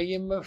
IMF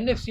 NFC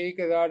1,000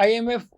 IMF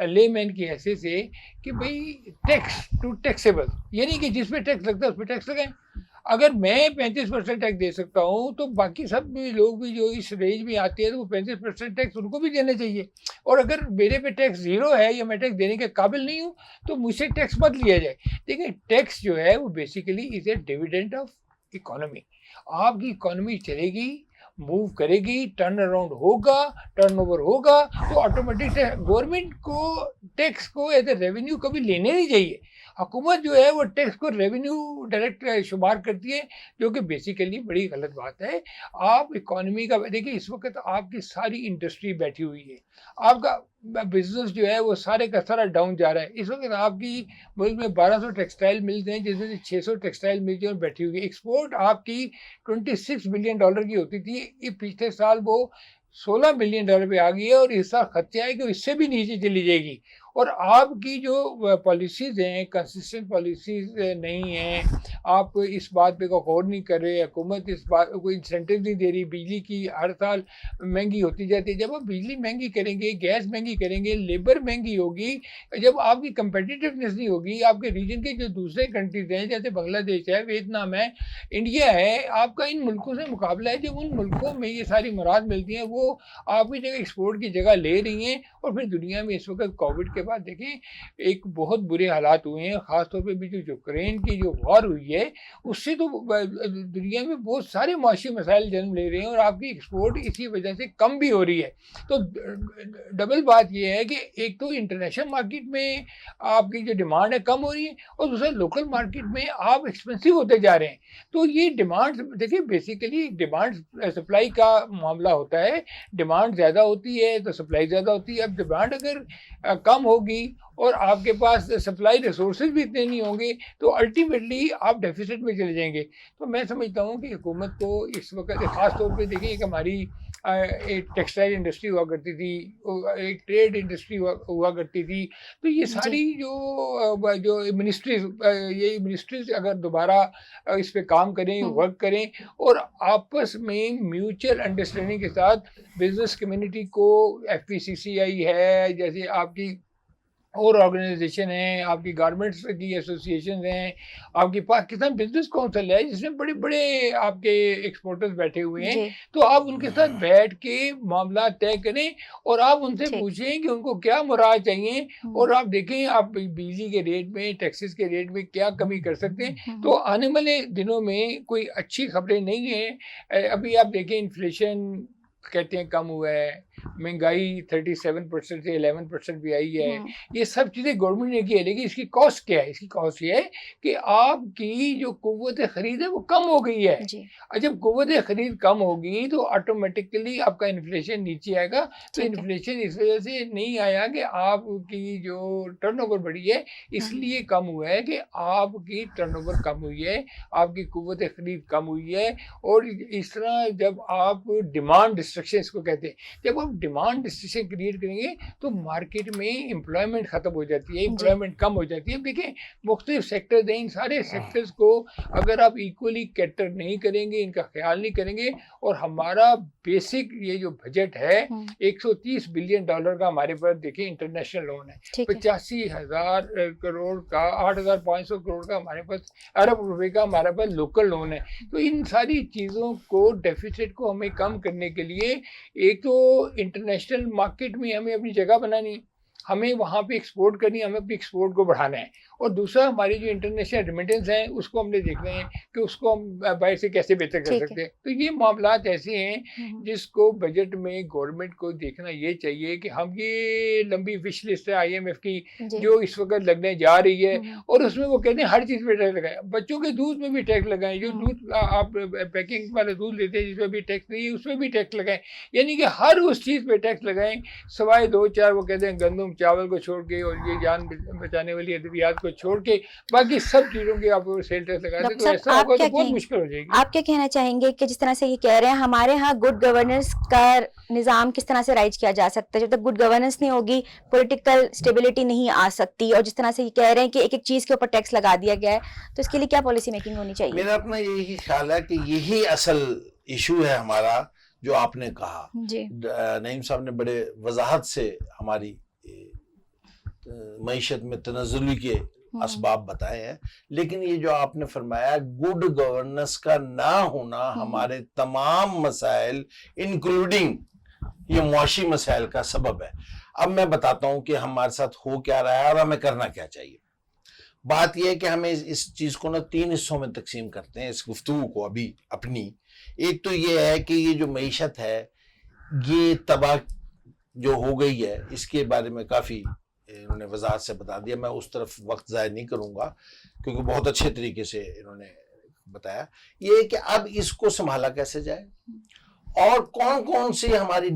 لے مین کی حیثیت سے کہ بھئی ٹیکس ٹو ٹیکسیبل، یعنی کہ جس پہ ٹیکس لگتا ہے اس پہ ٹیکس لگائیں. اگر میں 35% ٹیکس دے سکتا ہوں تو باقی سب بھی لوگ بھی جو اس رینج میں آتے ہیں تو وہ 35% ٹیکس ان کو بھی دینا چاہیے. اور اگر میرے پہ ٹیکس زیرو ہے یا میں ٹیکس دینے کے قابل نہیں ہوں تو مجھ سے ٹیکس مت لیا جائے. دیکھیں ٹیکس جو ہے وہ basically is a dividend of economy. آپ کی اکانومی چلے گی، موو کرے گی، ٹرن اراؤنڈ ہوگا، ٹرن اوور ہوگا تو آٹومیٹک گورنمنٹ کو ٹیکس کو ایز اے ریونیو کبھی لینے نہیں چاہیے. حکومت جو ہے وہ ٹیکس کو ریونیو ڈائریکٹ شمار کرتی ہے، جو کہ بیسیکلی بڑی غلط بات ہے. آپ اکانومی کا دیکھیں اس وقت آپ کی ساری انڈسٹری بیٹھی ہوئی ہے، آپ کا بزنس جو ہے وہ سارے کا سارا ڈاؤن جا رہا ہے. اس وقت آپ کی ملک میں 1200 ٹیکسٹائل ملز ہیں جس میں سے 600 ٹیکسٹائل ملز ہیں اور بیٹھی ہوئی. ایکسپورٹ آپ کی $26 بلین کی ہوتی تھی، یہ پچھلے سال وہ $16 بلین پہ آ گئی ہے اور اس سال خدشہ ہے کہ اس سے بھی نیچے چلی جائے گی. اور آپ کی جو پالیسیز ہیں کنسسٹنٹ پالیسیز نہیں ہیں، آپ اس بات پہ غور نہیں کر رہے. حکومت اس بات کو انسینٹیو نہیں دے رہی. بجلی کی ہر سال مہنگی ہوتی جاتی ہے. جب آپ بجلی مہنگی کریں گے، گیس مہنگی کریں گے، لیبر مہنگی ہوگی، جب آپ کی کمپیٹیٹیونیس نہیں ہوگی، آپ کے ریجن کے جو دوسرے کنٹریز ہیں جیسے بنگلہ دیش ہے، ویتنام ہے، انڈیا ہے، آپ کا ان ملکوں سے مقابلہ ہے. جب ان ملکوں میں یہ ساری مواد ملتی ہیں وہ آپ کی جگہ ایکسپورٹ کی جگہ لے رہی ہیں. اور پھر دنیا میں اس وقت کووڈ کے بعد دیکھیں ایک بہت برے حالات ہوئے ہیں، خاص طور پہ بھی جو یوکرین کی جو وار ہوئی ہے اس سے تو دنیا میں بہت سارے معاشی مسائل جنم لے رہے ہیں اور آپ کی ایکسپورٹ اسی وجہ سے کم بھی ہو رہی ہے. تو ڈبل بات یہ ہے کہ ایک تو انٹرنیشنل مارکیٹ میں آپ کی جو ڈیمانڈ ہے کم ہو رہی ہے اور دوسرا لوکل مارکیٹ میں آپ ایکسپینسو ہوتے جا رہے ہیں. تو یہ ڈیمانڈ دیکھیں بیسیکلی ڈیمانڈ سپلائی کا معاملہ ہوتا ہے. ڈیمانڈ زیادہ ہوتی ہے تو سپلائی زیادہ ہوتی ہے. اب ڈیمانڈ اگر کم ہوگی اور آپ کے پاس سپلائی ریسورسز بھی اتنے نہیں ہوں گے تو الٹیمیٹلی آپ ڈیفیسٹ میں چلے جائیں گے. تو میں سمجھتا ہوں کہ حکومت کو اس وقت خاص طور پہ دیکھیں کہ ہماری ایک ٹیکسٹائل انڈسٹری ہوا کرتی تھی، ایک ٹریڈ انڈسٹری ہوا کرتی تھی. تو یہ ساری جو منسٹریز اگر دوبارہ اس پہ کام کریں، ورک کریں اور آپس میں میوچل انڈرسٹینڈنگ کے ساتھ بزنس کمیونٹی کو FPCCI ہے، جیسے آپ کی اور آرگنائزیشن ہیں، آپ کی گارمنٹس کی ایسوسیشن ہیں، آپ کی پاکستان بزنس کونسل ہے جس میں بڑے بڑے آپ کے ایکسپورٹرز بیٹھے ہوئے ہیں. تو آپ ان کے ساتھ بیٹھ کے معاملات طے کریں اور آپ ان سے پوچھیں کہ ان کو کیا مراعات چاہیے اور آپ دیکھیں آپ بجلی کے ریٹ میں، ٹیکسز کے ریٹ میں کیا کمی کر سکتے ہیں. تو آنے والے دنوں میں کوئی اچھی خبریں نہیں ہیں. ابھی آپ دیکھیں انفلیشن کہتے ہیں کم ہوا ہے، مہنگائی 37% سے 11% بھی آئی ہے. یہ سب چیزیں گورنمنٹ نے کی ہے، لیکن اس کی کاسٹ کیا ہے؟ اس کی کاسٹ یہ ہے کہ آپ کی جو قوت خرید ہے وہ کم ہو گئی ہے. جب قوت خرید کم ہوگی تو آٹومیٹکلی آپ کا انفلیشن نیچے آئے گا. تو انفلیشن اس وجہ سے نہیں آیا کہ آپ کی جو ٹرن اوور بڑھی ہے، اس لیے کم ہوا ہے کہ آپ کی ٹرن اوور کم ہوئی ہے، آپ کی قوت خرید کم ہوئی ہے. اور اس طرح جب آپ ڈیمانڈ ڈسٹرکشن اس کو کہتے ہیں، جب آپ ڈیمانڈ ڈسٹرکشن کریٹ کریں گے تو مارکیٹ میں امپلائمنٹ ختم ہو جاتی ہے، امپلائمنٹ کم ہو جاتی ہے. دیکھیں مختلف سیکٹرز ہیں، ان سارے سیکٹرز کو اگر آپ ایکولی کیٹر نہیں کریں گے، ان کا خیال نہیں کریں گے. اور ہمارا بیسک یہ جو بجٹ ہے $130 بلین کا ہمارے پاس دیکھیں انٹرنیشنل لون ہے، 85,000 کروڑ کا، 8,500 کروڑ کا ہمارے پاس، ارب روپے کا ہمارے پاس لوکل لون ہے. تو ان ساری چیزوں کو ڈیفیسٹ کو ہمیں کم کرنے کے لیے ایک تو انٹرنیشنل مارکیٹ میں ہمیں اپنی جگہ بنانی ہے، ہمیں وہاں پہ ایکسپورٹ کرنی ہے، ہمیں اپنی ایکسپورٹ کو بڑھانا ہے. اور دوسرا ہماری جو انٹرنیشنل ریمیٹنس ہیں اس کو ہم نے دیکھنا ہے کہ اس کو ہم باہر سے کیسے بہتر کر سکتے ہیں. تو یہ معاملات ایسے ہیں جس کو بجٹ میں گورنمنٹ کو دیکھنا یہ چاہیے کہ ہم یہ لمبی وش لسٹ ہے IMF کی جو اس وقت لگنے جا رہی ہے اور اس میں وہ کہتے ہیں ہر چیز پہ ٹیکس لگائیں. بچوں کے دودھ میں بھی ٹیکس لگائیں، جو دودھ آپ پیکنگ والا دودھ لیتے ہیں جس میں بھی ٹیکس نہیں ہے اس میں بھی ٹیکس لگائیں. یعنی کہ ہر اس چیز پہ ٹیکس لگائیں سوائے 2-4 وہ کہتے ہیں گندم چاول کو چھوڑ کے اور یہ جان بچانے والی ادویات کو چھوڑ کے باقی سب چیزوں کے آپ سیل ٹیکس لگا دیں. تو ایسا ہوگا تو بہت مشکل ہو جائے گی. آپ کیا کہنا چاہیں گے کہ جس طرح سے یہ کہہ رہے ہیں ہمارے ہاں گڈ گورننس کا نظام کس طرح سے رائج کیا جا سکتا ہے؟ جب تک گڈ گورننس نہیں ہوگی پولیٹیکل اسٹیبلٹی نہیں آ سکتی. اور جس طرح سے یہ کہہ رہے ہیں کہ ایک ایک چیز کے اوپر ٹیکس لگا دیا گیا ہے تو اس کے لیے کیا پالیسی میکنگ ہونی چاہیے؟ میرا اپنا یہی خیال ہے کہ یہی اصل ایشو ہے ہمارا جو آپ نے کہا. نعیم صاحب نے بڑے وضاحت سے ہماری معیشت میں تنزلی کے اسباب بتائے ہیں، لیکن یہ جو آپ نے فرمایا گڈ گورننس کا نہ ہونا ہمارے تمام مسائل انکلوڈنگ یہ معاشی مسائل کا سبب ہے۔ اب میں بتاتا ہوں کہ ہمارے ساتھ ہو کیا رہا ہے اور ہمیں کرنا کیا چاہیے۔ بات یہ ہے کہ ہمیں اس چیز کو 3 حصوں میں تقسیم کرتے ہیں اس گفتگو کو ابھی اپنی۔ ایک تو یہ ہے کہ یہ جو معیشت ہے یہ تباہ جو ہو گئی ہے، اس کے بارے میں کافی انہوں نے وضاحت سے بتا دیا، میں اس طرف وقت ضائع نہیں کروں گا کیونکہ بہت اچھے طریقے سے انہوں نے بتایا۔ یہ ہے کہ اب اس کو سنبھالا کیسے جائے اور کون کون سی ہماری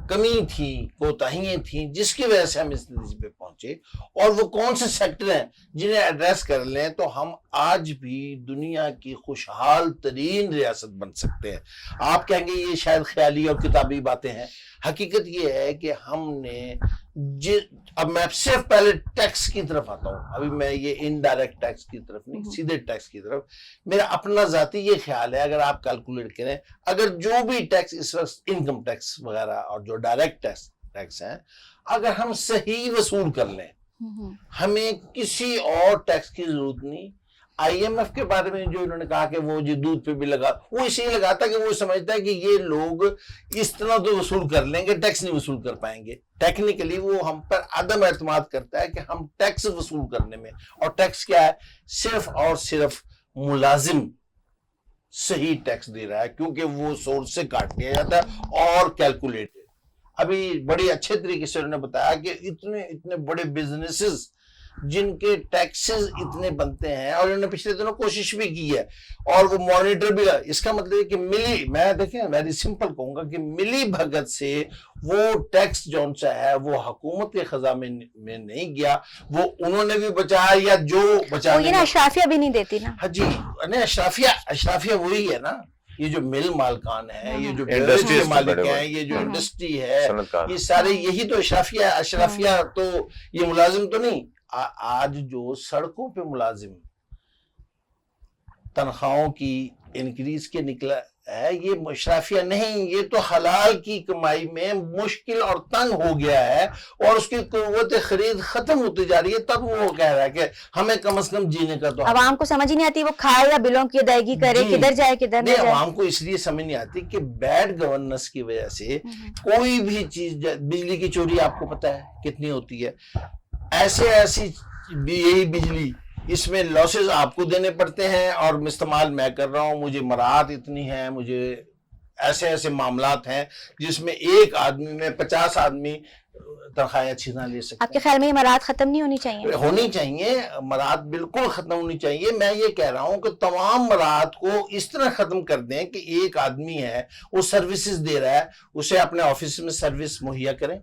کمی تھی، کوتاہیاں تھیں جس کی وجہ سے ہم اس نتیجے پہ پہنچے، اور وہ کون سے سیکٹر ہیں جنہیں ایڈریس کر لیں تو ہم آج بھی دنیا کی خوشحال ترین ریاست بن سکتے ہیں۔ آپ کہیں گے یہ شاید خیالی اور کتابی باتیں ہیں، حقیقت یہ ہے کہ ہم نے اب میں صرف پہلے ٹیکس کی طرف آتا ہوں، ابھی میں یہ انڈائریکٹ ٹیکس کی طرف نہیں، سیدھے ٹیکس کی طرف۔ میرا اپنا ذاتی یہ خیال ہے، اگر آپ کیلکولیٹ کریں، اگر جو بھی ٹیکس اس وقت انکم ٹیکس وغیرہ اور جو ڈائریکٹ ٹیکس ہیں، اگر ہم صحیح وصول کر لیں، ہمیں کسی اور ٹیکس کی ضرورت نہیں۔ آئی ایم ایف کے بارے میں جو انہوں نے کہا کہ وہ جو دودھ پہ بھی لگا، وہ اس لیے لگاتا کہ وہ سمجھتا ہے کہ یہ لوگ اس طرح تو وصول کر لیں گے، ٹیکس نہیں وصول کر پائیں گے۔ ٹیکنیکلی وہ ہم پر عدم اعتماد کرتا ہے کہ ہم ٹیکس وصول کرنے میں، اور ٹیکس کیا ہے؟ صرف اور صرف ملازم صحیح ٹیکس دے رہا ہے کیونکہ وہ سورس سے کاٹ دیا جاتا ہے اور کیلکولیٹ۔ ابھی بڑے اچھے طریقے سے انہوں نے بتایا کہ اتنے بڑے بزنسز جن کے ٹیکسز اتنے بنتے ہیں، اور انہوں نے پچھلے دنوں کوشش بھی کی ہے اور وہ مانیٹر بھی، اس کا مطلب ہے کہ میں دیکھیں ویری سمپل کہوں گا کہ ملی بھگت سے وہ ٹیکس جون سا ہے وہ حکومت کے خزانے میں نہیں گیا، وہ انہوں نے بھی بچایا یا جو بچایا، یہ نا اشرافیہ بھی نہیں دیتی نا۔ ہاں جی، نہیں اشرافیہ وہی ہے نا، یہ جو مل مالکان ہے، یہ جو انڈسٹری مالک ہیں، یہ جو انڈسٹری ہے، یہ سارے یہی تو اشرافیہ ہے۔ اشرافیہ تو یہ ملازم تو نہیں۔ آج جو سڑکوں پہ ملازم تنخواہوں کی انکریز کے نکلا ہے، یہ اشرافیہ نہیں، یہ تو حلال کی کمائی میں مشکل اور تنگ ہو گیا ہے اور اس کی قوت خرید ختم ہوتی جا رہی ہے، تب وہ کہہ رہا ہے کہ ہمیں کم از کم جینے کا تو عوام کو سمجھ ہی نہیں آتی وہ کھائے یا بلوں کی ادائیگی کرے، کدھر جائے کدھر نہ جائے۔ عوام کو اس لیے سمجھ نہیں آتی کہ بیڈ گورننس کی وجہ سے کوئی بھی چیز، بجلی کی چوری آپ کو پتا ہے کتنی ہوتی ہے، ایسی یہی بجلی، اس میں لاسز آپ کو دینے پڑتے ہیں اور استعمال میں کر رہا ہوں، مجھے مراحت اتنی ہے، مجھے ایسے معاملات ہیں جس میں ایک آدمی میں 50 آدمی تنخواہیں اچھی نہ لے سکتے۔ آپ کے خیال میں یہ مراحت ختم نہیں ہونی چاہیے؟ مراحت بالکل ختم ہونی چاہیے۔ میں یہ کہہ رہا ہوں کہ تمام مراحت کو اس طرح ختم کر دیں کہ ایک آدمی ہے وہ سروسز دے رہا ہے، اسے اپنے آفس میں سروس مہیا کریں،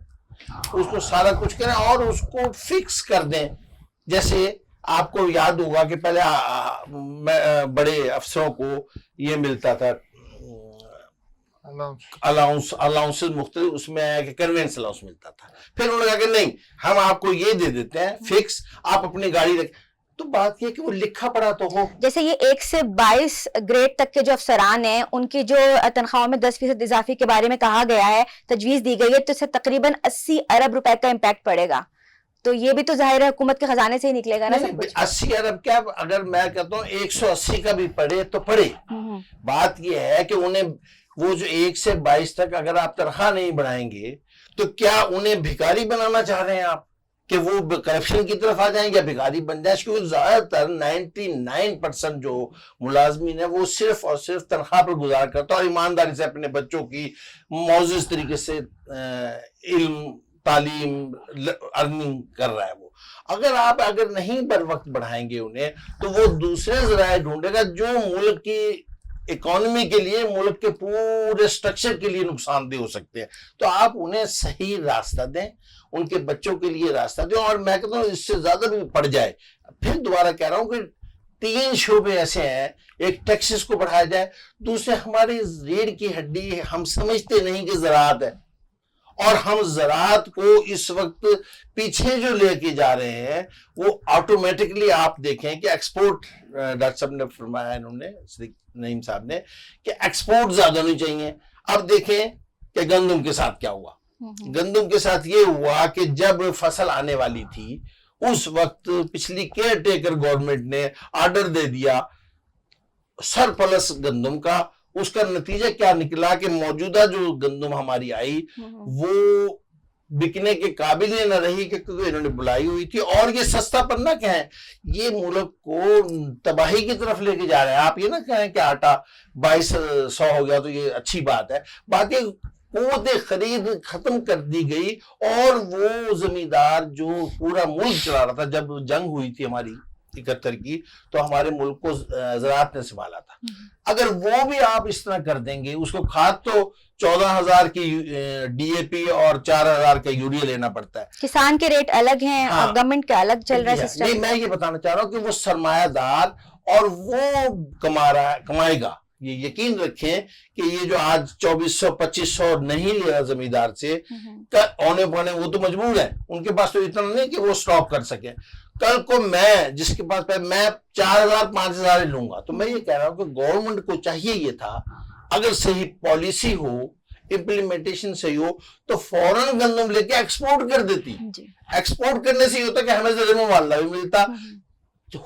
اس کو سارا کچھ کریں اور اس کو فکس کر دیں۔ جیسے آپ کو یاد ہوگا کہ پہلے بڑے افسروں کو یہ ملتا تھا الاؤنس مختلف، اس میں آیا کہ کنوینس الاؤنس ملتا تھا، پھر انہوں نے کہا کہ نہیں ہم آپ کو یہ دے دیتے ہیں فکس، آپ اپنی گاڑی رکھ۔ تو بات یہ کہ وہ لکھا پڑا تو ہو۔ جیسے یہ 1 سے 22 گریڈ تک کے جو افسران ہیں ان کی جو تنخواہوں میں 10% اضافے کے بارے میں کہا گیا ہے، تجویز دی گئی ہے، تو اس سے تقریباً 80 ارب روپے کا امپیکٹ پڑے گا، تو یہ بھی تو ظاہر ہے حکومت کے خزانے سے ہی نکلے گا نا سب کچھ۔ 80 ارب کیا، اگر میں کہتا ہوں 180 کا بھی پڑے تو پڑے۔ بات یہ ہے کہ انہیں وہ جو 1 سے 22 تک اگر آپ تنخواہ نہیں بڑھائیں گے تو کیا انہیں بھکاری بنانا چاہ رہے ہیں آپ کہ وہ کرپشن کی طرف آ جائیں یا بھکاری بن جائیں؟ کیونکہ زیادہ تر 99% جو ملازمین ہیں وہ صرف اور صرف تنخواہ پر گزار کرتا اور ایمانداری سے اپنے بچوں کی معزز طریقے سے علم تعلیم ارننگ کر رہا ہے وہ۔ اگر نہیں بر وقت بڑھائیں گے انہیں تو وہ دوسرے ذرائع ڈھونڈے گا جو ملک کی اکانومی کے لیے، ملک کے پورے سٹرکچر کے لیے نقصان دہ ہو سکتے ہیں۔ تو آپ انہیں صحیح راستہ دیں، ان کے بچوں کے لیے راستہ دیں، اور میں کہتا ہوں اس سے زیادہ بھی پڑ جائے۔ پھر دوبارہ کہہ رہا ہوں کہ 3 شعبے ایسے ہیں، ایک ٹیکسز کو بڑھایا جائے، دوسرے ہماری ریڑھ کی ہڈی ہم سمجھتے نہیں کہ زراعت ہے، اور ہم زراعت کو اس وقت پیچھے جو لے کے جا رہے ہیں وہ آٹومیٹکلی آپ دیکھیں کہ ایکسپورٹ، ڈاکٹر صاحب نے فرمایا، انہوں نے نعیم صاحب نے، کہ ایکسپورٹ زیادہ نہیں چاہیے۔ اب دیکھیں کہ گندم کے ساتھ کیا ہوا، گندم کے ساتھ یہ ہوا کہ جب فصل آنے والی تھی اس وقت پچھلی کیئر ٹیکر گورنمنٹ نے آرڈر دے دیا سرپلس گندم کا. اس کا نتیجہ کیا نکلا کہ موجودہ جو گندم ہماری آئی وہ بکنے کے قابل ہی نہ رہی کیونکہ انہوں نے بلائی ہوئی تھی. اور یہ سستا پنا کیا ہے, یہ ملک کو تباہی کی طرف لے کے جا رہے ہیں. آپ یہ نہ کہیں کہ آٹا 2200 ہو گیا تو یہ اچھی بات ہے. بات یہ قوت خرید ختم کر دی گئی اور وہ زمیندار جو پورا ملک چلا رہا تھا, جب جنگ ہوئی تھی ہماری 71 کی تو ہمارے ملک کو زراعت نے سنبھالا تھا. اگر وہ بھی آپ اس طرح کر دیں گے, اس کو کھاد تو 14,000 کی ڈی اے پی اور 4,000 کا یوریا لینا پڑتا ہے. کسان کے ریٹ الگ ہیں اور گورنمنٹ کا الگ چل رہا ہے سسٹم. نہیں, میں یہ بتانا چاہ رہا ہوں کہ وہ سرمایہ دار اور وہ کمائے گا. یہ یقین رکھیں کہ یہ جو آج 2,400-2,500 نہیں لیا زمیندار سے اونے پونے, وہ تو مجبور ہیں, ان کے پاس تو اتنا نہیں کہ وہ سٹاک کر سکیں. کل کو میں جس کے پاس میں 4,000-5,000 لوں گا. تو میں یہ کہہ رہا ہوں کہ گورنمنٹ کو چاہیے یہ تھا, اگر صحیح پالیسی ہو, امپلیمنٹیشن صحیح ہو تو فوراً گندم لے کے ایکسپورٹ کر دیتی. ایکسپورٹ کرنے سے یہ ہوتا کہ ہمیں زر مبادلہ بھی ملتا.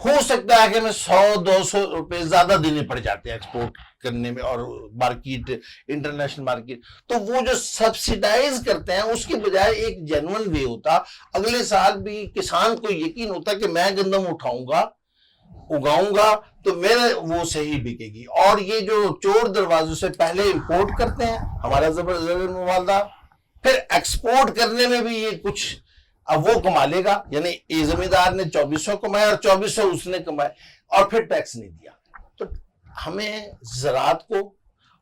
ہو سکتا ہے کہ ہمیں 100-200 روپے زیادہ دینے پڑ جاتے ہیں ایکسپورٹ کرنے میں اور مارکیٹ, انٹرنیشنل مارکیٹ. تو وہ جو سبسیڈائز کرتے ہیں اس کے بجائے ایک جینون وے ہوتا, اگلے سال بھی کسان کو یقین ہوتا کہ میں گندم اٹھاؤں گا, اگاؤں گا تو میرے وہ صحیح بکے گی. اور یہ جو چور دروازوں سے پہلے امپورٹ کرتے ہیں ہمارا زر مبادلہ, پھر ایکسپورٹ کرنے میں بھی یہ کچھ اب وہ کما لے گا. یعنی یہ زمیندار نے 2,400 کمائے اور 2,400 اس نے کمائے اور پھر ٹیکس نہیں دیا. تو ہمیں زراعت کو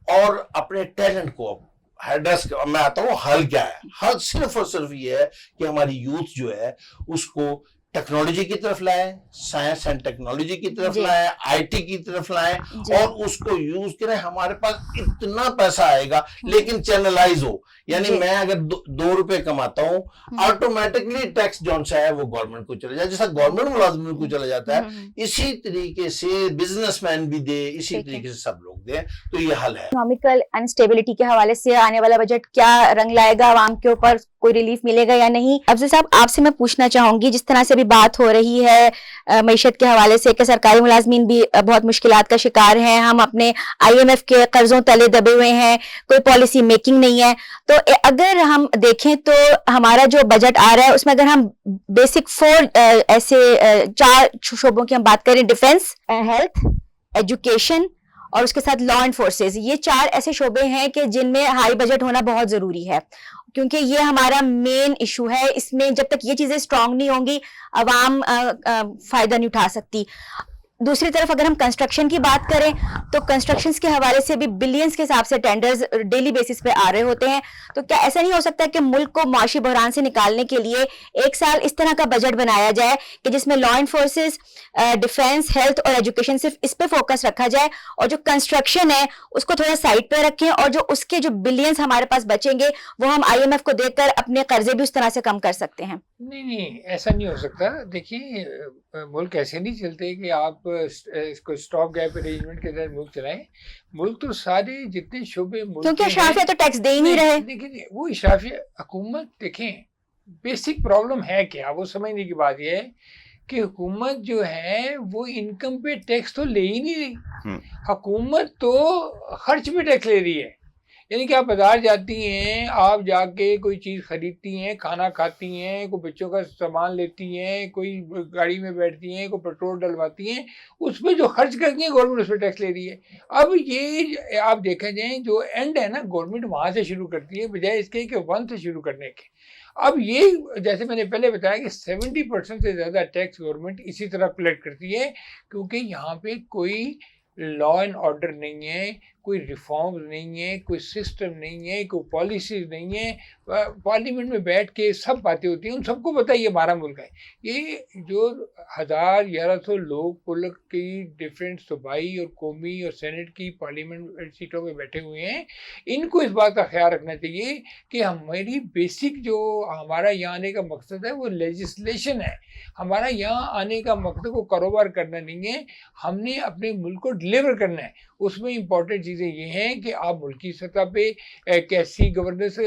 اور اپنے ٹیلنٹ کو ایڈریس, میں آتا ہوں حل کیا ہے. حل صرف اور صرف یہ ہے کہ ہماری یوتھ جو ہے اس کو ٹیکنالوجی کی طرف لائیں, سائنس اینڈ ٹیکنالوجی کی طرف لائیں, آئی ٹی کی طرف لائیں اور اس کو یوز کریں. ہمارے پاس اتنا پیسہ آئے گا لیکن چینلائز ہو. یعنی میں اگر 2 روپے کماتا ہوں, آٹومیٹکلی ٹیکس جون سا ہے وہ گورنمنٹ کو چلا جائے, جیسا گورنمنٹ ملازمین کو چلا جاتا ہے اسی طریقے سے بزنس مین بھی دے, اسی طریقے سے سب لوگ دیں. تو یہ حل ہے. اکنامیکل انسٹیبلٹی کے حوالے سے آنے والا بجٹ کیا رنگ لائے گا, عوام کے اوپر کوئی ریلیف ملے گا یا نہیں؟ افضل صاحب, آپ سے میں پوچھنا چاہوں گی, جس طرح سے ابھی بات ہو رہی ہے معیشت کے حوالے سے کہ سرکاری ملازمین بھی بہت مشکلات کا شکار ہیں, ہم اپنے IMF کے قرضوں تلے دبے ہوئے ہیں, کوئی پالیسی میکنگ نہیں ہے. تو اگر ہم دیکھیں تو ہمارا جو بجٹ آ رہا ہے اس میں اگر ہم بیسک 4 ایسے 4 شعبوں کی ہم بات کریں, ڈیفنس, ہیلتھ, ایجوکیشن اور اس کے ساتھ لا اینڈ فورسز, یہ 4 ایسے شعبے ہیں کہ جن میں ہائی بجٹ ہونا بہت ضروری ہے کیونکہ یہ ہمارا مین ایشو ہے. اس میں جب تک یہ چیزیں اسٹرانگ نہیں ہوں گی عوام فائدہ نہیں اٹھا سکتی. دوسری طرف اگر ہم کنسٹرکشن کی بات کریں تو کنسٹرکشنز کے حوالے سے بھی بلینز کے حساب سے ٹینڈرز ڈیلی بیسس پہ آ رہے ہوتے ہیں. تو کیا ایسا نہیں ہو سکتا کہ ملک کو معاشی بحران سے نکالنے کے لیے ایک سال اس طرح کا بجٹ بنایا جائے کہ جس میں law and forces, defence, health اور ایجوکیشن صرف اس پہ فوکس رکھا جائے اور جو کنسٹرکشن ہے اس کو تھوڑا سائڈ پہ رکھیں اور جو اس کے جو بلینز ہمارے پاس بچیں گے وہ ہم IMF کو دے کر اپنے قرضے بھی اس طرح سے کم کر سکتے ہیں؟ نہیں, ایسا نہیں ہو سکتا. دیکھیے ملک ایسے نہیں چلتے کہ آپ اس کو اسٹاپ گیپ ارینجمنٹ کے تحت ملک چلائیں. ملک تو سارے جتنے شعبے ملک کیونکہ اشرافیہ تو ٹیکس دے ہی نہیں رہے. دیکھیے وہ اشرافیہ حکومت, دیکھیں بیسک پرابلم ہے کیا, وہ سمجھنے کی بات یہ ہے کہ حکومت جو ہے وہ انکم پہ ٹیکس تو لے ہی نہیں رہی, حکومت تو خرچ پہ ٹیکس لے رہی ہے. یعنی کہ آپ بازار جاتی ہیں, آپ جا کے کوئی چیز خریدتی ہیں, کھانا کھاتی ہیں, کوئی بچوں کا سامان لیتی ہیں, کوئی گاڑی میں بیٹھتی ہیں, کوئی پیٹرول ڈلواتی ہیں, اس پہ جو خرچ کرتی ہیں گورنمنٹ اس پہ ٹیکس لے رہی ہے. اب یہ آپ دیکھا جائیں جو اینڈ ہے نا, گورنمنٹ وہاں سے شروع کرتی ہے بجائے اس کے کہ 1 سے شروع کرنے کے. اب یہ جیسے میں نے پہلے بتایا کہ 70% سے زیادہ ٹیکس گورنمنٹ اسی طرح کلیکٹ کرتی ہے کیونکہ یہاں پہ کوئی لا اینڈ آرڈر نہیں ہے, کوئی ریفارمز نہیں ہے, کوئی سسٹم نہیں ہے, کوئی پالیسیز نہیں ہے. پارلیمنٹ میں بیٹھ کے سب باتیں ہوتی ہیں, ان سب کو پتہ ہے یہ ہمارا ملک ہے. یہ جو 1100 لوگ ملک کی ڈفرینٹ صوبائی اور قومی اور سینٹ کی پارلیمنٹ سیٹوں میں بیٹھے ہوئے ہیں, ان کو اس بات کا خیال رکھنا چاہیے کہ ہماری بیسک جو ہمارا یہاں آنے کا مقصد ہے وہ لیجسلیشن ہے. ہمارا یہاں آنے کا مقصد کو کاروبار کرنا نہیں ہے, ہم نے اپنے ملک کو ڈلیور کرنا ہے. اس میں امپورٹنٹ چیز چیزیں یہ ہیں کہ آپ ملکی سطح پہ کیسی گورننس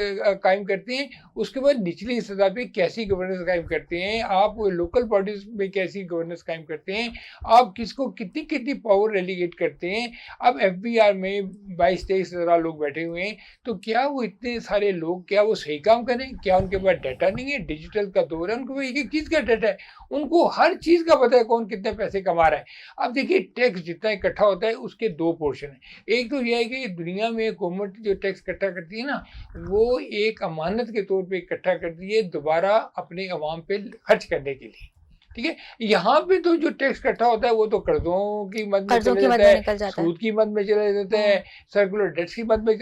قائم کرتے ہیں, اس کے بعد نچلی سطح پہ کیسی گورننس قائم کرتے ہیں, آپ لوکل باڈیز میں کیسی گورننس قائم کرتے ہیں, آپ کس کو کتنی پاور ریلیگیٹ کرتے ہیں. اب ایف بی آر میں 22-23 ہزار لوگ بیٹھے ہوئے ہیں, تو کیا وہ اتنے سارے لوگ کیا وہ صحیح کام کریں؟ کیا ان کے پاس ڈیٹا نہیں ہے؟ ڈیجیٹل کا دور ہے, ان کو ایک چیز کا ڈیٹا ہے, ان کو ہر چیز کا پتہ ہے کون کتنے پیسے کما رہا ہے. اب دیکھیے ٹیکس جتنا اکٹھا ہوتا ہے اس کے دو پورشن ہیں. ایک تو یہ ہے کہ دنیا میں حکومت جو ٹیکس اکٹھا کرتی ہے نا, وہ ایک امانت کے طور پہ اکٹھا کرتی ہے دوبارہ اپنے عوام پہ خرچ کرنے کے لیے, ٹھیک ہے. یہاں پہ تو جو ٹیکس اکٹھا ہوتا ہے وہ تو قرضوں کی مد میں چلا جاتا ہے, سود کی مد میں چلا جاتا ہے, سرکولر ڈیٹس کی مد میں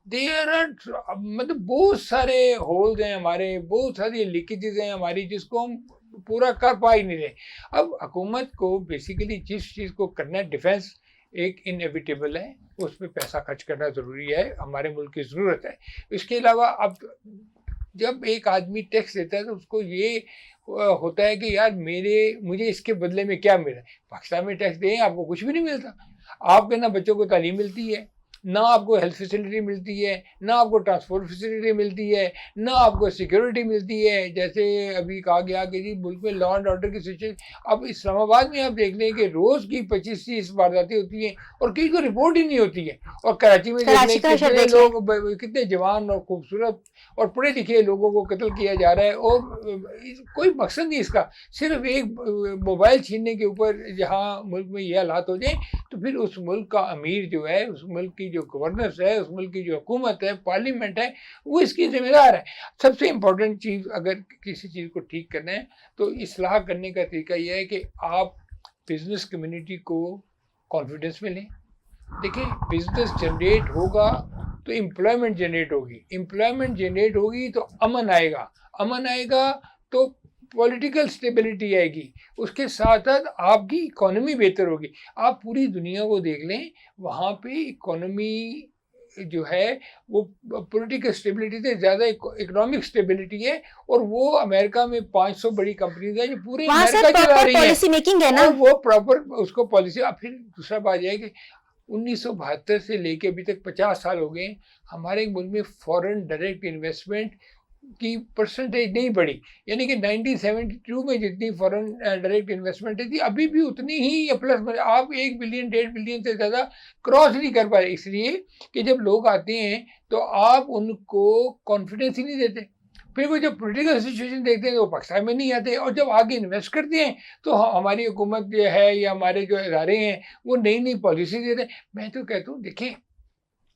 مطلب بہت سارے ہولز ہیں ہمارے, بہت ساری لیکیجز ہیں ہماری جس کو ہم پورا کر پا ہی نہیں رہے. اب حکومت کو بیسیکلی جس چیز کو کرنا ہے, ڈیفینس ایک انیویٹیبل ہے, اس پہ پیسہ خرچ کرنا ضروری ہے, ہمارے ملک کی ضرورت ہے. اس کے علاوہ اب جب ایک آدمی ٹیکس دیتا ہے تو اس کو یہ ہوتا ہے کہ یار مجھے اس کے بدلے میں کیا ملا. پاکستان میں ٹیکس دیں آپ کو کچھ بھی نہیں ملتا, آپ کے نہ بچوں کو تعلیم ملتی ہے, نہ آپ کو ہیلتھ فیسلٹی ملتی ہے, نہ آپ کو ٹرانسپورٹ فیسلٹی ملتی ہے, نہ آپ کو سیکیورٹی ملتی ہے. جیسے ابھی کہا گیا کہ جی ملک میں لا اینڈ آرڈر کی سچویشن, اب اسلام آباد میں آپ دیکھ لیں کہ روز کی 25-30 وارداتیں ہوتی ہیں اور کسی کو رپورٹ ہی نہیں ہوتی ہے. اور کراچی میں دیکھ لیں کتنے لوگ, کتنے جوان اور خوبصورت اور پڑھے لکھے لوگوں کو قتل کیا جا رہا ہے, اور کوئی مقصد نہیں اس کا, صرف ایک موبائل چھیننے کے اوپر. جہاں ملک میں یہ حالات ہو جائیں تو پھر اس ملک کا امیر جو ہے, اس ملک کی جو گورننس ہے, اس ملک کی جو حکومت ہے, پارلیمنٹ ہے, وہ اس کی ذمہ دار ہے. سب سے امپورٹنٹ چیز اگر کسی چیز کو ٹھیک کرنا ہے تو اصلاح کرنے کا طریقہ یہ ہے کہ آپ بزنس کمیونٹی کو کانفیڈنس میں لیں. دیکھیں بزنس جنریٹ ہوگا تو امپلائمنٹ جنریٹ ہوگی, امپلائمنٹ جنریٹ ہوگی تو امن آئے گا, امن آئے گا تو پولیٹیکل سٹیبلٹی آئے گی, اس کے ساتھ ساتھ آپ کی اکانومی بہتر ہوگی. آپ پوری دنیا کو دیکھ لیں, وہاں پہ اکانومی جو ہے وہ پولیٹیکل سٹیبلٹی سے زیادہ اکنامک سٹیبلٹی ہے, اور وہ امریکہ میں 500 بڑی کمپنیز ہیں جو پورے امریکہ چلا رہی ہیں, اور وہ پراپر اس کو پالیسی. اب پھر دوسرا بات یہ ہے کہ 1972 سے لے کے ابھی تک 50 سال ہو گئے, ہمارے ملک میں فورن ڈائریکٹ انویسٹمنٹ کی پرسنٹیج نہیں بڑھی. یعنی کہ 1972 میں جتنی فورن ڈائریکٹ انویسٹمنٹ تھی ابھی بھی اتنی ہی پلس, آپ 1 بلین 1.5 بلین سے زیادہ کراس نہیں کر پا رہے, اس لیے کہ جب لوگ آتے ہیں تو آپ ان کو کانفیڈنس ہی نہیں دیتے. پھر وہ جب پولیٹیکل سچویشن دیکھتے ہیں تو وہ پاکستان میں نہیں آتے, اور جب آگے انویسٹ کرتے ہیں تو ہماری حکومت جو ہے یا ہمارے جو ادارے ہیں وہ نئی پالیسی دیتے ہیں. میں تو کہتا ہوں دیکھیں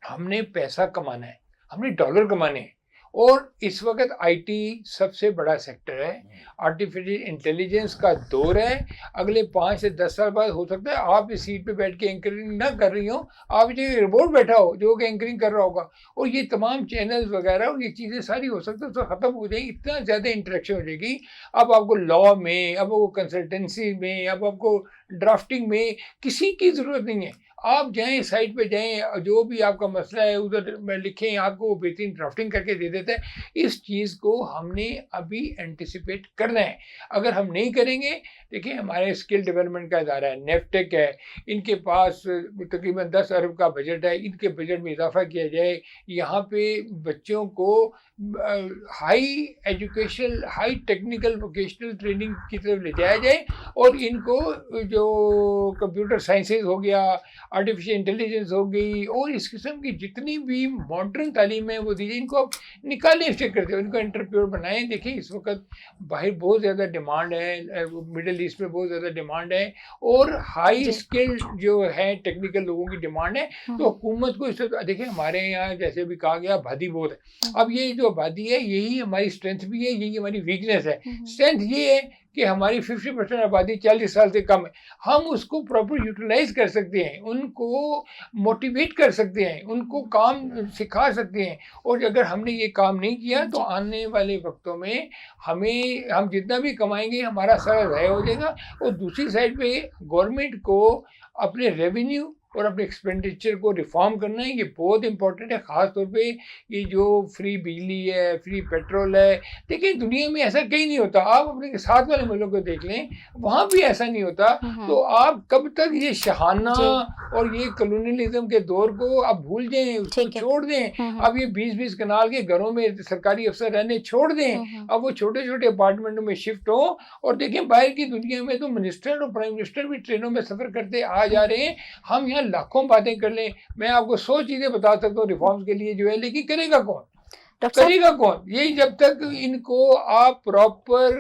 ہم نے پیسہ کمانا ہے, ہم نے ڈالر کمانے ہیں, اور اس وقت آئی ٹی سب سے بڑا سیکٹر ہے, آرٹیفیشل انٹیلیجنس کا دور ہے. اگلے 5 سے 10 سال بعد ہو سکتا ہے آپ اس سیٹ پہ بیٹھ کے اینکرنگ نہ کر رہی ہوں, آپ جو روبوٹ بیٹھا ہو جو کہ اینکرنگ کر رہا ہوگا, اور یہ تمام چینلز وغیرہ اور یہ چیزیں ساری ہو سکتا ہے تو ختم ہو جائیں گی, اتنا زیادہ انٹریکشن ہو جائے گی. اب آپ کو لا میں, اب آپ کو کنسلٹنسی میں, اب آپ کو ڈرافٹنگ میں کسی کی ضرورت نہیں ہے. آپ جائیں سائٹ پہ جائیں, جو بھی آپ کا مسئلہ ہے ادھر میں لکھیں, آپ کو وہ بہترین ڈرافٹنگ کر کے دے دیتا ہے. اس چیز کو ہم نے ابھی اینٹیسپیٹ کرنا ہے. اگر ہم نہیں کریں گے, دیکھیں ہمارے اسکل ڈیولپمنٹ کا ادارہ ہے, نیفٹیک ہے, ان کے پاس تقریباً 10 ارب کا بجٹ ہے, ان کے بجٹ میں اضافہ کیا جائے, یہاں پہ بچوں کو high education, high technical vocational training کی طرف لے جایا جائے, اور ان کو جو کمپیوٹر سائنسز ہو گیا, آرٹیفیشل انٹیلیجنس ہو گئی, اور اس قسم کی جتنی بھی ماڈرن تعلیم ہے وہ دیجیے, ان کو نکالیں فکر سے, ان کو انٹرپریور بنائیں. دیکھیں اس وقت باہر بہت زیادہ ڈیمانڈ ہے, مڈل ایسٹ میں بہت زیادہ ڈیمانڈ ہے, اور ہائی اسکل جو ہے ٹیکنیکل لوگوں کی ڈیمانڈ ہے. تو حکومت کو اس سے دیکھیں ہمارے یہاں جیسے بھی کہا گیا آبادی بہت ہے. اب یہ جو آبادی ہے یہی ہماری اسٹرینتھ بھی ہے, یہی ہماری ویکنیس ہے. اسٹرینتھ یہ ہے کہ ہماری 50% آبادی 40 سال سے کم ہے, ہم اس کو پراپر یوٹیلائز کر سکتے ہیں, ان کو موٹیویٹ کر سکتے ہیں, ان کو کام سکھا سکتے ہیں. اور اگر ہم نے یہ کام نہیں کیا تو آنے والے وقتوں میں ہم جتنا بھی کمائیں گے ہمارا سارا ضائع ہو جائے گا. اور دوسری سائڈ پہ گورنمنٹ کو اپنے ریونیو اور اپنے ایکسپینڈیچر کو ریفارم کرنا ہے. یہ بہت امپورٹنٹ ہے, خاص طور پہ یہ جو فری بجلی ہے, فری پیٹرول ہے. دیکھیں دنیا میں ایسا کہیں نہیں ہوتا, آپ اپنے ساتھ والے ملکوں کو دیکھ لیں, وہاں بھی ایسا نہیں ہوتا. تو آپ کب تک یہ شہانہ اور یہ کلونیلزم کے دور کو آپ بھول جائیں, اس کو چھوڑ دیں. اب یہ 20-20 کنال کے گھروں میں سرکاری افسر رہنے چھوڑ دیں, اب وہ چھوٹے چھوٹے اپارٹمنٹوں میں شفٹ ہوں. اور دیکھیں باہر کی دنیا میں تو منسٹر اور پرائم منسٹر بھی ٹرینوں میں سفر کرتے آ جا رہے ہیں. ہم یہاں لاکھوں باتیں کر لیں, میں آپ کو 100 چیزیں بتا سکتا ہوں ریفارمز کے لیے جو ہے, لیکن کرے گا کون, کرے گا کون؟ یہی جب تک ان کو آپ پراپر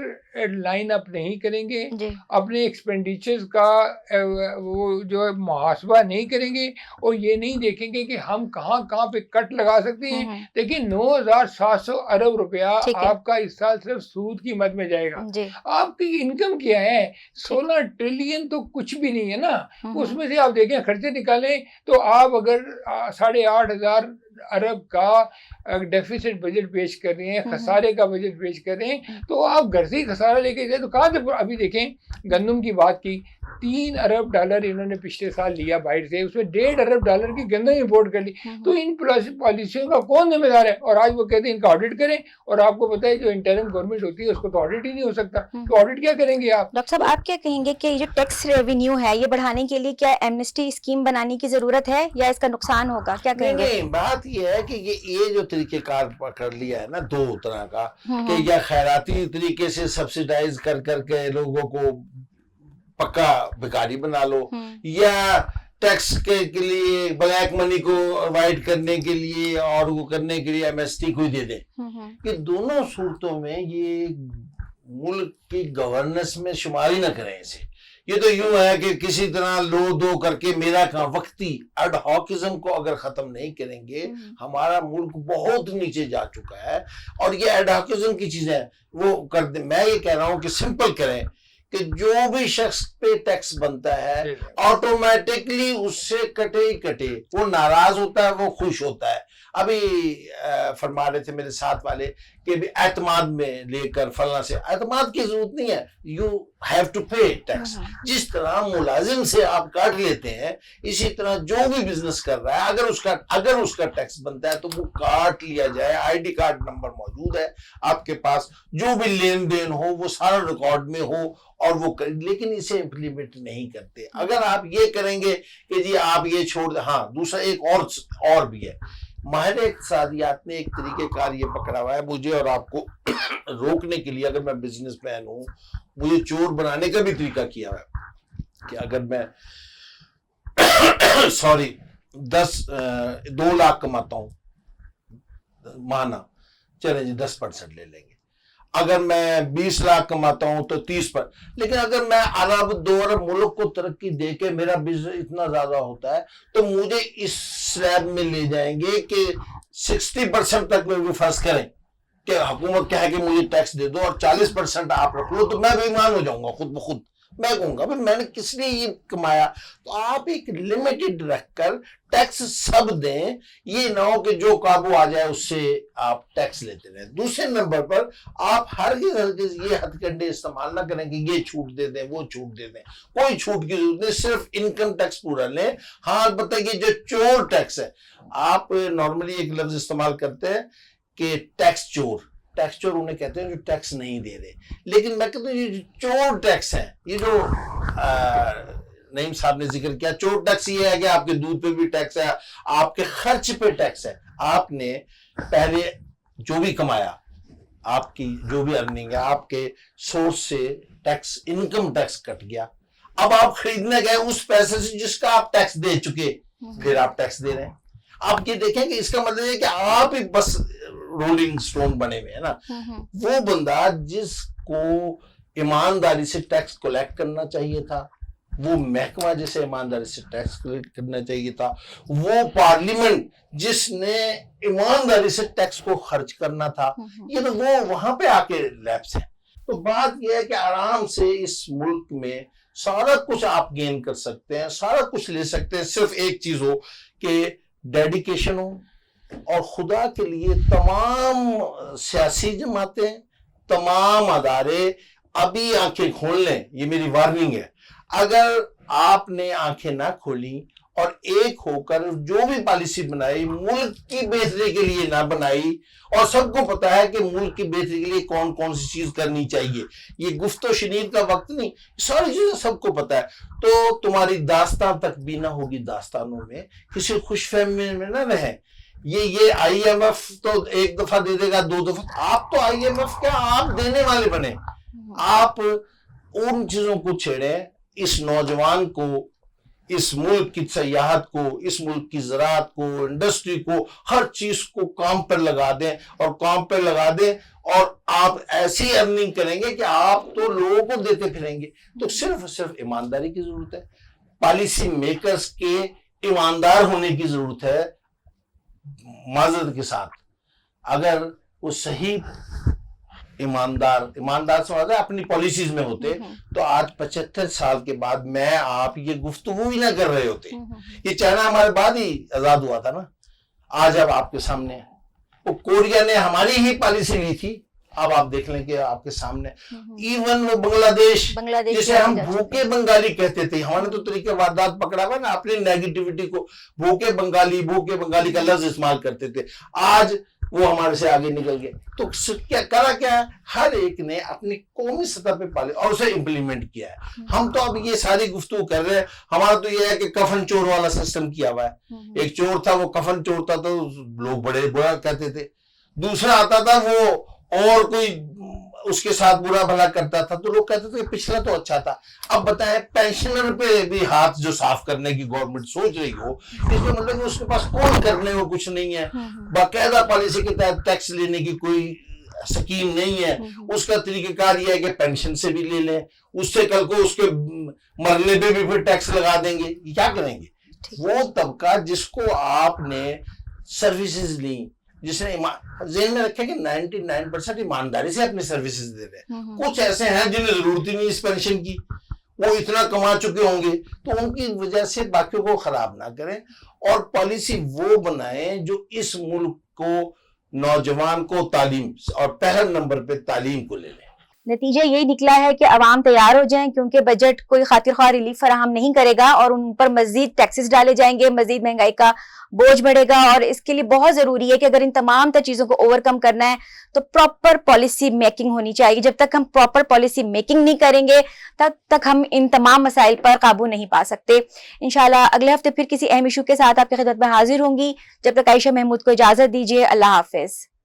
لائن اپ نہیں کریں گے, اپنے ایکسپینڈیچرز کا وہ جو ہے محاسبہ نہیں کریں گے, اور یہ نہیں دیکھیں گے کہ ہم کہاں کہاں پہ کٹ لگا سکتے ہیں. دیکھیں 9,700 ارب روپیہ آپ کا اس سال صرف سود کی مد میں جائے گا. آپ کی انکم کیا ہے؟ 16 ٹریلین تو کچھ بھی نہیں ہے نا. اس میں سے آپ دیکھیں خرچے نکالیں تو آپ اگر 8,500 ارب کا ڈیفیسٹ بجٹ پیش کر رہے ہیں, خسارے کا بجٹ پیش کر رہے ہیں, تو آپ گھر سے ہی خسارہ لے کے جائیں تو کہاں سے؟ ابھی دیکھیں گندم کی بات کی, $3 ارب انہوں نے پچھلے سال لیا باہر سے, اس میں $1.5 ارب کی گندم امپورٹ کر لی. تو ان پالیسیوں کا کون ذمہ دار ہے؟ اور آج وہ کہتے ہیں ان کا آڈٹ کریں, اور آپ کو پتہ ہے جو انٹرم گورنمنٹ ہوتی ہے اس کو تو آڈٹ ہی نہیں ہو سکتا, تو آڈٹ کیا کریں گے آپ؟ ڈاکٹر صاحب آپ کیا کہیں گے کہ یہ جو ٹیکس ریونیو ہے یہ بڑھانے کے لیے کیا ایمنسٹی اسکیم بنانے کی ضرورت ہے یا اس کا نقصان ہوگا؟ کیا کہیں گے؟ نہیں, بات یہ ہے کہ یہ جو طریقہ کار پکڑ لیا ہے نا دو طرح کا, کہ یا خیراتی طریقے سے سبسیڈائز کر کے لوگوں کو پکا بھکاری بنا لو, یا ٹیکس کے لیے بلیک منی کو اوائڈ کرنے کے لیے اور وہ کرنے کے لیے ایم ایس ٹی کو دے دیں. یہ دونوں صورتوں میں یہ ملک کی گورننس میں شمار ہی نہ کریں اسے. یہ تو یوں ہے کہ کسی طرح لو دو کر کے میرا کام وقتی ایڈ ہاکزم کو اگر ختم نہیں کریں گے, ہمارا ملک بہت نیچے جا چکا ہے. اور یہ ایڈ ہاکزم کی چیزیں وہ کر دیں. میں یہ کہہ رہا ہوں کہ سمپل کریں کہ جو بھی شخص پہ ٹیکس بنتا ہے آٹومیٹکلی اس سے کٹے ہی کٹے, وہ ناراض ہوتا ہے, وہ خوش ہوتا ہے. ابھی فرما رہے تھے میرے ساتھ والے کہ اعتماد میں لے کر فلاں سے, اعتماد کی ضرورت نہیں ہے, you have to pay tax. جس طرح ملازم سے آپ کاٹ لیتے ہیں اسی طرح جو بھی بزنس کر رہا ہے اگر اس کا ٹیکس بنتا ہے تو وہ کاٹ لیا جائے. آئی ڈی کارڈ نمبر موجود ہے آپ کے پاس, جو بھی لین دین ہو وہ سارا ریکارڈ میں ہو اور وہ لیکن اسے امپلیمنٹ نہیں کرتے. اگر آپ یہ کریں گے کہ جی آپ یہ چھوڑ دیں. ہاں دوسرا ایک اور بھی ہے, ماہر اقتصادیات نے ایک طریقہ کار یہ پکڑا ہوا ہے مجھے اور آپ کو روکنے کے لیے. اگر میں بزنس مین ہوں, مجھے چور بنانے کا بھی طریقہ کیا ہوا ہے کہ اگر میں 2 لاکھ کماتا ہوں مانا, چلیں جی 10% لے لیں گے. اگر میں 20 لاکھ کماتا ہوں تو 30%. لیکن اگر میں 2 ارب ملک کو ترقی دے کے میرا بزنس اتنا زیادہ ہوتا ہے تو مجھے اس سلیب میں لے جائیں گے کہ 60% تک میں بھی فرض کریں کہ حکومت کہے کہ مجھے ٹیکس دے دو اور 40% آپ رکھ لو, تو میں بے ایمان ہو جاؤں گا خود بخود. میں کہوں گا میں نے کس لیے یہ کمایا. تو آپ ایک لمیٹڈ رکھ کر ٹیکس سب دیں, یہ نہ ہو کہ جو قابو آ جائے اس سے آپ ٹیکس لیتے رہیں. دوسرے نمبر پر آپ ہرگز یہ ہتھ کنڈے استعمال نہ کریں کہ یہ چھوٹ دے دیں وہ چھوٹ دے دیں. کوئی چھوٹ کی ضرورت نہیں, صرف انکم ٹیکس پورا لیں. ہاں البتہ یہ جو چور ٹیکس ہے, آپ نارملی ایک لفظ استعمال کرتے ہیں کہ ٹیکس چور انہیں کہتے ہیں جو ٹیکس نہیں دے رہے. لیکن میں کہتا ہوں یہ چور ٹیکس ہے, یہ جو نعیم صاحب نے ذکر کیا, چور ٹیکس یہ ہے کہ آپ کے دودھ پہ بھی ٹیکس ہے, آپ کے خرچ پہ ٹیکس ہے. آپ نے پہلے جو بھی کمایا, آپ کی جو بھی ارننگ ہے, آپ کے سورس سے ٹیکس انکم ٹیکس کٹ گیا. اب آپ خریدنے گئے اس پیسے سے جس کا آپ ٹیکس دے چکے, پھر آپ ٹیکس دے رہے ہیں. آپ یہ دیکھیں کہ اس کا مطلب ہے کہ آپ ایک بس رولنگ سٹون بنے ہوئے ہیں نا. وہ بندہ جس کو ایمانداری سے ٹیکس کلیکٹ کرنا چاہیے تھا, وہ محکمہ جسے ایمانداری سے ٹیکس کلیکٹ کرنا چاہیے تھا, وہ پارلیمنٹ جس نے ایمانداری سے ٹیکس کو خرچ کرنا تھا, یہ تو وہ وہاں پہ آ کے لیپس ہیں. تو بات یہ ہے کہ آرام سے اس ملک میں سارا کچھ آپ گین کر سکتے ہیں, سارا کچھ لے سکتے ہیں, صرف ایک چیز ہو کہ ڈیڈیکیشن ہو. اور خدا کے لیے تمام سیاسی جماعتیں, تمام ادارے ابھی آنکھیں کھول لیں, یہ میری وارننگ ہے. اگر آپ نے آنکھیں نہ کھولی اور ایک ہو کر جو بھی پالیسی بنائی ملک کی بہتری کے لیے نہ بنائی، اور سب کو پتا ہے کہ ملک کی بہتری کے لیے کون کون سی چیز کرنی چاہیے. یہ گفت و شنید کا وقت نہیں، ساری چیزیں سب کو پتا ہے. تو تمہاری داستان تک بھی نہ ہوگی داستانوں میں، کسی خوش فہمی میں نہ رہیں. یہ آئی ایم ایف تو ایک دفعہ دے دے گا، 2 دفعہ. آپ تو آئی ایم ایف کیا، آپ دینے والے بنے. آپ ان چیزوں کو چھیڑیں، اس نوجوان کو، اس ملک کی سیاحت کو، اس ملک کی زراعت کو، انڈسٹری کو، ہر چیز کو کام پر لگا دیں، اور کام پر لگا دیں. اور آپ ایسی ارننگ کریں گے کہ آپ تو لوگوں کو دیتے پھریں گے. تو صرف ایمانداری کی ضرورت ہے، پالیسی میکرز کے ایماندار ہونے کی ضرورت ہے. معذرت کے ساتھ اگر وہ صحیح ایماندار سمجھا ہے اپنی پالیسیز میں ہوتے تو آج 75 سال کے بعد میں آپ یہ گفتگو ہی نہ کر رہے ہوتے. یہ چائنا ہمارے بعد ہی آزاد ہوا تھا نا. آج اب آپ کے سامنے وہ کوریا نے ہماری ہی پالیسی لی تھی، اب آپ دیکھ لیں کہ آپ کے سامنے ایون وہ بنگلہ دیش جسے ہم بھوکے بنگالی کہتے تھے، ہمارے تو طریقہ واردات پکڑا ہوا نا اپنی نیگیٹیوٹی کو، بھوکے بنگالی کا لفظ استعمال کرتے تھے. آج وہ ہمارے سے آگے نکل گئے. تو کیا ہر ایک نے اپنی قومی سطح پہ پالے اور اسے امپلیمنٹ کیا ہے. ہم تو اب یہ ساری گفتگو کر رہے ہیں، ہمارا تو یہ ہے کہ کفن چور والا سسٹم کیا ہوا ہے. ایک چور تھا، وہ کفن چور تھا تو لوگ بڑے برا کہتے تھے. دوسرا آتا تھا وہ اور کوئی اس کے ساتھ برا بھلا کرتا تھا تو لوگ کہتے تھے کہ پچھلا تو اچھا تھا. اب بتائیں پینشنر پہ بھی ہاتھ جو صاف کرنے کی گورنمنٹ سوچ رہی ہو، اس کا مطلب کہ اس کے پاس کون کرنے کو کچھ نہیں ہے. باقاعدہ پالیسی کے تحت ٹیکس لینے کی کوئی سکیم نہیں ہے. اس کا طریقہ کار یہ ہے کہ پینشن سے بھی لے لیں، اس سے کل کو اس کے مرنے پہ بھی پھر ٹیکس لگا دیں گے. کیا کریں گے؟ وہ طبقہ جس کو آپ نے سروسز لیں، جس نے ذہن میں رکھے کہ 99% ایمانداری سے اپنی سروسز دے رہے ہیں. کچھ ایسے ہیں جنہیں ضرورت ہی نہیں اس پینشن کی، وہ اتنا کما چکے ہوں گے، تو ان کی وجہ سے باقیوں کو خراب نہ کریں، اور پالیسی وہ بنائیں جو اس ملک کو، نوجوان کو تعلیم، اور پہلا نمبر پہ تعلیم کو لے لیں. نتیجہ یہی نکلا ہے کہ عوام تیار ہو جائیں، کیونکہ بجٹ کوئی خاطر خواہ ریلیف فراہم نہیں کرے گا اور ان پر مزید ٹیکسز ڈالے جائیں گے، مزید مہنگائی کا بوجھ بڑھے گا. اور اس کے لیے بہت ضروری ہے کہ اگر ان تمام چیزوں کو اوور کم کرنا ہے تو پراپر پالیسی میکنگ ہونی چاہیے. جب تک ہم پراپر پالیسی میکنگ نہیں کریں گے تب تک ہم ان تمام مسائل پر قابو نہیں پا سکتے. انشاءاللہ اگلے ہفتے پھر کسی اہم ایشو کے ساتھ آپ کی خدمت میں حاضر ہوں گی. جب تک عائشہ محمود کو اجازت دیجیے. اللہ حافظ.